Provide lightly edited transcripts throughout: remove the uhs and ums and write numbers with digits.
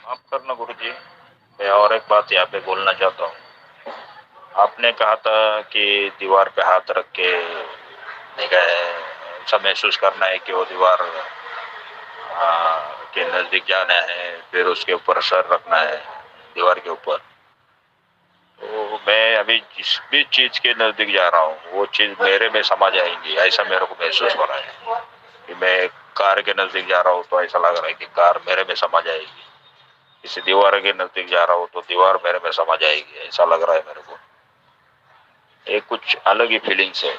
माफ करना गुरुजी, मैं और एक बात यहाँ पे बोलना चाहता हूँ। आपने कहा था कि दीवार पे हाथ रख के निगाह ऐसा महसूस करना है कि वो दीवार के नजदीक जाना है, फिर उसके ऊपर सर रखना है दीवार के ऊपर। तो मैं अभी जिस भी चीज के नजदीक जा रहा हूँ वो चीज मेरे में समा जाएंगी, ऐसा मेरे को महसूस हो रहा है कि मैं कार के नजदीक जा रहा हूँ तो ऐसा लग रहा है कि कार मेरे में समा जाएगी। किसी दीवार के नजदीक जा रहा हूँ तो दीवार मेरे में समा जाएगी, ऐसा लग रहा है मेरे को। एक कुछ अलग ही फीलिंग्स है,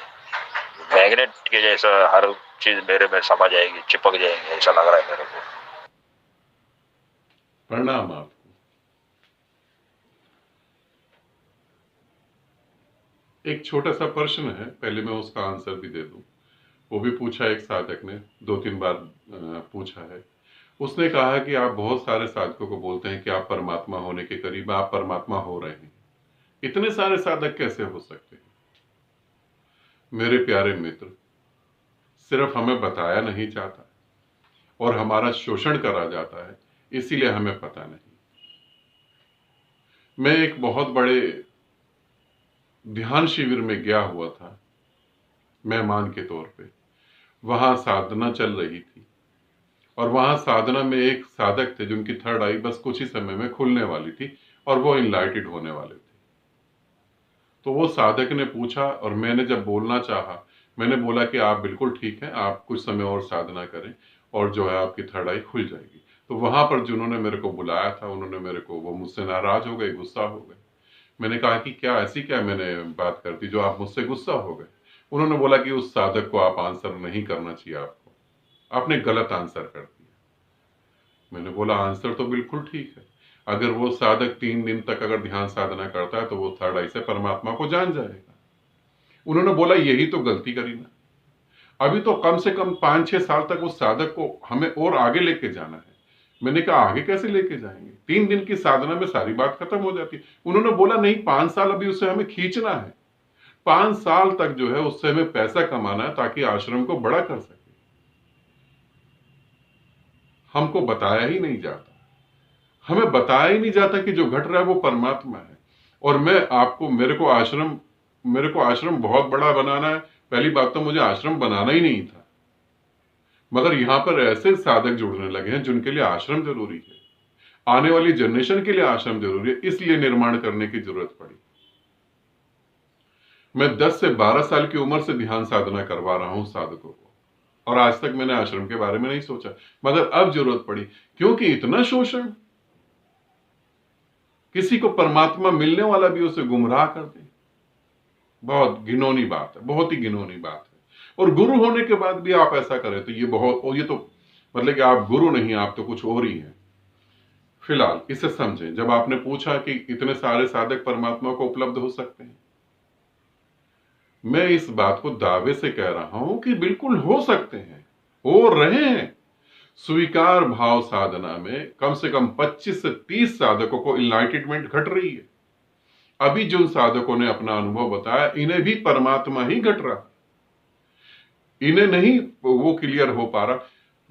मैग्नेट के जैसा हर चीज मेरे में समा जाएगी, चिपक जाएगी, ऐसा लग रहा है मेरे को। प्रणाम आपको। एक छोटा सा प्रश्न है, पहले मैं उसका आंसर भी दे दूं। वो भी पूछा एक साधक ने, 2-3 बार पूछा है। उसने कहा कि आप बहुत सारे साधकों को बोलते हैं कि आप परमात्मा होने के करीब, आप परमात्मा हो रहे हैं, इतने सारे साधक कैसे हो सकते हैं? मेरे प्यारे मित्र, सिर्फ हमें बताया नहीं जाता और हमारा शोषण करा जाता है, इसीलिए हमें पता नहीं। मैं एक बहुत बड़े ध्यान शिविर में गया हुआ था मेहमान के तौर पे। वहां साधना चल रही थी और वहां साधना में एक साधक थे जिनकी थर्ड आई बस कुछ ही समय में खुलने वाली थी और वो इनलाइटेड होने वाले थे। तो वो साधक ने पूछा और मैंने जब बोलना चाहा, मैंने बोला कि आप बिल्कुल ठीक हैं, आप कुछ समय और साधना करें और जो है आपकी थर्ड आई खुल जाएगी। तो वहां पर जिन्होंने मेरे को बुलाया था उन्होंने मेरे को, वो मुझसे नाराज हो गए, गुस्सा हो गए। मैंने कहा कि क्या ऐसी क्या मैंने बात कर दी जो आप मुझसे गुस्सा हो गए? उन्होंने बोला कि उस साधक को आप आंसर नहीं करना चाहिए, आपको, आपने गलत आंसर कर दिया। मैंने बोला आंसर तो बिल्कुल ठीक है, अगर वो साधक 3 दिन तक अगर ध्यान साधना करता है तो वो थर्ड आई से परमात्मा को जान जाएगा। उन्होंने बोला यही तो गलती करी ना, अभी तो कम से कम 5-6 साल तक उस साधक को हमें और आगे लेके जाना है। मैंने कहा आगे कैसे लेके जाएंगे, 3 दिन की साधना में सारी बात खत्म हो जाती है। उन्होंने बोला नहीं, 5 साल अभी उससे हमें खींचना है, 5 साल तक जो है उससे हमें पैसा कमाना है ताकि आश्रम को बड़ा कर सके। हमको बताया ही नहीं जाता, हमें बताया ही नहीं जाता कि जो घट रहा है वो परमात्मा है। और मैं आपको, मेरे को आश्रम बहुत बड़ा बनाना है। पहली बात तो मुझे आश्रम बनाना ही नहीं था, मगर यहां पर ऐसे साधक जुड़ने लगे हैं जिनके लिए आश्रम जरूरी है, आने वाली जनरेशन के लिए आश्रम जरूरी है, इसलिए निर्माण करने की जरूरत पड़ी। मैं 10 से 12 साल की उम्र से ध्यान साधना करवा रहा हूं साधकों को, और आज तक मैंने आश्रम के बारे में नहीं सोचा, मगर अब जरूरत पड़ी क्योंकि इतना शोषण, किसी को परमात्मा मिलने वाला भी उसे गुमराह कर दे। बहुत घिनौनी बात है, बहुत ही घिनौनी बात है। और गुरु होने के बाद भी आप ऐसा करें तो ये बहुत, और ये तो मतलब कि आप गुरु नहीं, आप तो कुछ और ही हैं। फिलहाल इसे समझें। जब आपने पूछा कि इतने सारे साधक परमात्मा को उपलब्ध हो सकते हैं, मैं इस बात को दावे से कह रहा हूं कि बिल्कुल हो सकते हैं, हो रहे हैं। स्वीकार भाव साधना में कम से कम 25 से 30 साधकों को इनलाइटमेंट घट रही है। अभी जिन साधकों ने अपना अनुभव बताया, इन्हें भी परमात्मा ही घट रहा, इन्हें नहीं वो क्लियर हो पा रहा।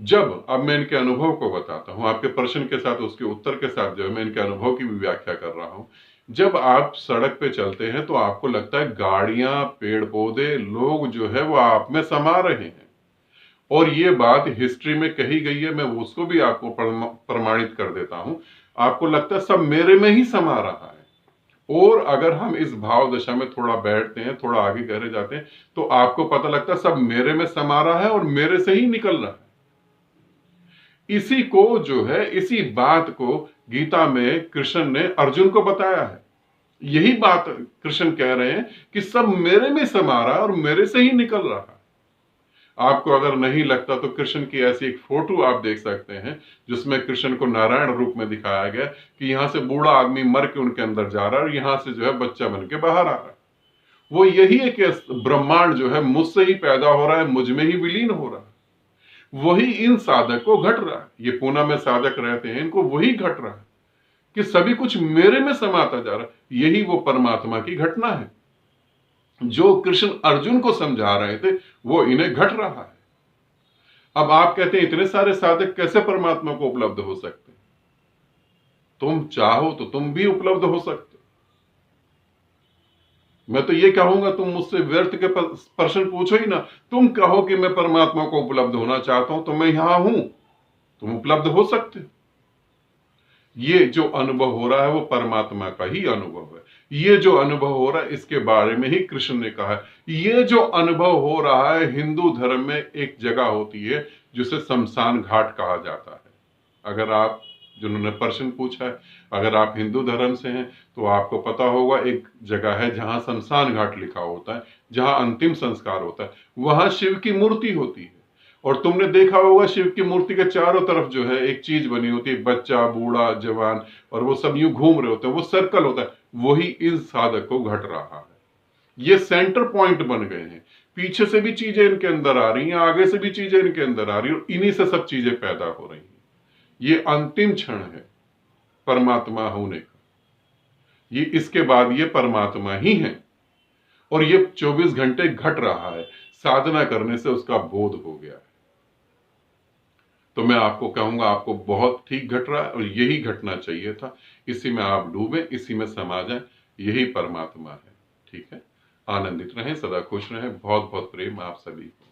जब, अब मैं इनके अनुभव को बताता हूं, आपके प्रश्न के साथ उसके उत्तर के साथ जो है मैं इनके अनुभव की भी व्याख्या कर रहा हूं। जब आप सड़क पे चलते हैं तो आपको लगता है गाड़ियां, पेड़ पौधे, लोग जो है वो आप में समा रहे हैं, और ये बात हिस्ट्री में कही गई है, मैं उसको भी आपको प्रमाणित कर देता हूं। आपको लगता है सब मेरे में ही समा रहा है। और अगर हम इस भाव दशा में थोड़ा बैठते हैं, थोड़ा आगे गहरे जाते हैं, तो आपको पता लगता है सब मेरे में समा रहा है और मेरे से ही निकल रहा है। इसी को जो है, इसी बात को गीता में कृष्ण ने अर्जुन को बताया है। यही बात कृष्ण कह रहे हैं कि सब मेरे में समा रहा है और मेरे से ही निकल रहा है। आपको अगर नहीं लगता तो कृष्ण की ऐसी एक फोटो आप देख सकते हैं जिसमें कृष्ण को नारायण रूप में दिखाया गया कि यहां से बूढ़ा आदमी मर के उनके अंदर जा रहा है और यहां से जो है बच्चा बन के बाहर आ रहा है। वो यही है कि ब्रह्मांड जो है मुझसे ही पैदा हो रहा है, मुझ में ही विलीन हो रहा है। वही इन साधक को घट रहा है। ये पूना में साधक रहते हैं, इनको वही घट रहा है कि सभी कुछ मेरे में समाता जा रहा है। यही वो परमात्मा की घटना है जो कृष्ण अर्जुन को समझा रहे थे, वो इन्हें घट रहा है। अब आप कहते हैं इतने सारे साधक कैसे परमात्मा को उपलब्ध हो सकते हैं? तुम चाहो तो तुम भी उपलब्ध हो सकते। मैं तो ये कहूंगा, तुम मुझसे व्यर्थ के प्रश्न पूछो ही ना। तुम कहो कि मैं परमात्मा को उपलब्ध होना चाहता हूं, तो मैं यहां हूं, तुम उपलब्ध हो सकते। ये जो अनुभव हो रहा है वो परमात्मा का ही अनुभव है। ये जो अनुभव हो रहा है इसके बारे में ही कृष्ण ने कहा है। ये जो अनुभव हो रहा है, हिंदू धर्म में एक जगह होती है जिसे शमशान घाट कहा जाता है। अगर आप, जिन्होंने प्रश्न पूछा है, अगर आप हिंदू धर्म से हैं तो आपको पता होगा एक जगह है जहां शमशान घाट लिखा होता है, जहां अंतिम संस्कार होता है। वहां शिव की मूर्ति होती है, और तुमने देखा होगा शिव की मूर्ति के चारों तरफ जो है एक चीज बनी होती है, बच्चा, बूढ़ा, जवान, और वो सब यूं घूम रहे होते हैं, वो सर्कल होता है। वही इस साधक को घट रहा है। ये सेंटर पॉइंट बन गए हैं। पीछे से भी चीजें इनके अंदर आ रही हैं, आगे से भी चीजें इनके अंदर आ रही है, और इन्हीं से सब चीजें पैदा हो रही हैं। ये अंतिम क्षण है परमात्मा होने का। ये इसके बाद ये परमात्मा ही है, और ये 24 घंटे घट रहा है। साधना करने से उसका बोध हो गया है। तो मैं आपको कहूंगा, आपको बहुत ठीक घट रहा है और यही घटना चाहिए था। इसी में आप डूबे, इसी में समा जाए, यही परमात्मा है। ठीक है, आनंदित रहें, सदा खुश रहें। बहुत बहुत प्रेम आप सभी को।